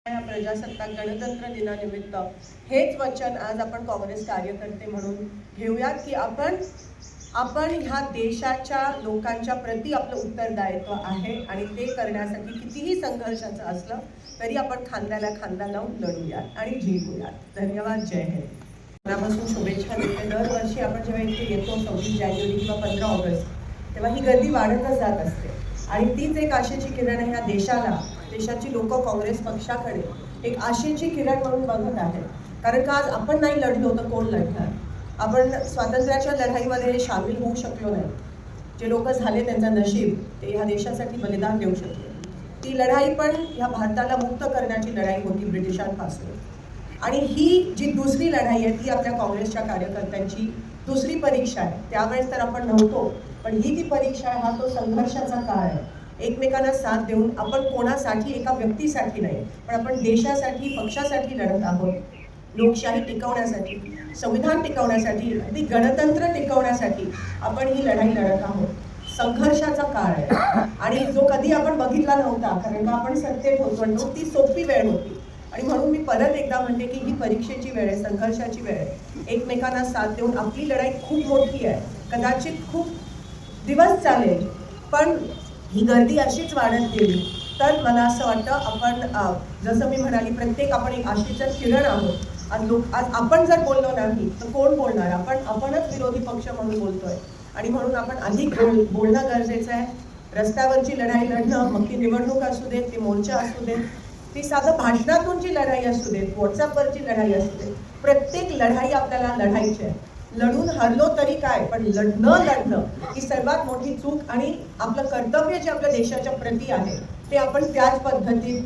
या प्रजासत्ताक गणतंत्र दिनानिमित्त हेच वचन आज आपण काँग्रेस कार्यकर्ते म्हणून घेऊयात की आपण ह्या देशाच्या लोकांच्या प्रति आपलं उत्तरदायित्व आहे आणि ते करण्यासाठी कितीही संघर्षाचं असलं तरी आपण खांद्याला खांदा लावून लढूयात आणि जिंकूयात. धन्यवाद. जय हिंद. मनापासून शुभेच्छा देते. दरवर्षी आपण जेव्हा इथे येतो 26 जानेवारी किंवा 15 ऑगस्ट तेव्हा ही गर्दी वाढतच जात असते आणि तीच एक आशेची किरण आहे. ह्या देशाची लोक काँग्रेस पक्षाकडे एक आशेची किरण म्हणून बघत आहेत. कारण का आज आपण नाही लढलो तर कोण लढणार? आपण स्वातंत्र्याच्या लढाईमध्ये सामील होऊ शकलो नाही. जे लोक झाले त्यांचं नशीब ते ह्या देशासाठी बलिदान देऊ शकले. ती लढाई पण ह्या भारताला मुक्त करण्याची लढाई होती ब्रिटिशांपासून. आणि ही जी दुसरी लढाई आहे ती आपल्या काँग्रेसच्या कार्यकर्त्यांची दुसरी परीक्षा आहे. त्यावेळेस तर आपण नव्हतो, पण ही ती परीक्षा आहे. हा तो संघर्षाचा काळ आहे. एकमेकांना साथ देऊन आपण कोणासाठी, एका व्यक्तीसाठी नाही, पण आपण देशासाठी, पक्षासाठी लढत आहोत. लोकशाही टिकवण्यासाठी, संविधान टिकवण्यासाठी, अगदी गणतंत्र टिकवण्यासाठी आपण ही लढाई लढत आहोत. संघर्षाचा काळ आहे आणि जो कधी आपण बघितला नव्हता. कारण का आपण सत्तेत होतो, ती सोपी वेळ होती. आणि म्हणून मी परत एकदा म्हणते की ही परीक्षेची वेळ आहे, संघर्षाची वेळ आहे. एकमेकांना साथ देऊन आपली लढाई खूप मोठी आहे. कदाचित खूप दिवस चालेल, पण ही गर्दी अशीच वाढत गेली तर मला असं वाटतं आपण जसं मी म्हणाली प्रत्येक आपण एक आशेचं किरण आहोत. आज आपण जर बोललो नाही तर कोण बोलणार? आपणच विरोधी पक्ष म्हणून बोलतोय आणि म्हणून आपण अधिक बोलणं गरजेचं आहे. रस्त्यावरची लढाई लढणं, मग ती निवडणूक असू देत, ती मोर्चा असू देत, ती साधं भाषणातूनची लढाई असू देत, व्हॉट्सअपवरची लढाई असू देत, प्रत्येक लढाई आपल्याला लढायची आहे. लढून हरलो तरी काय, पण लढणं ही सर्वात मोठी चूक आणि आपलं कर्तव्य जे आपल्या देशाच्या प्रती आहे ते आपण त्याच पद्धतीत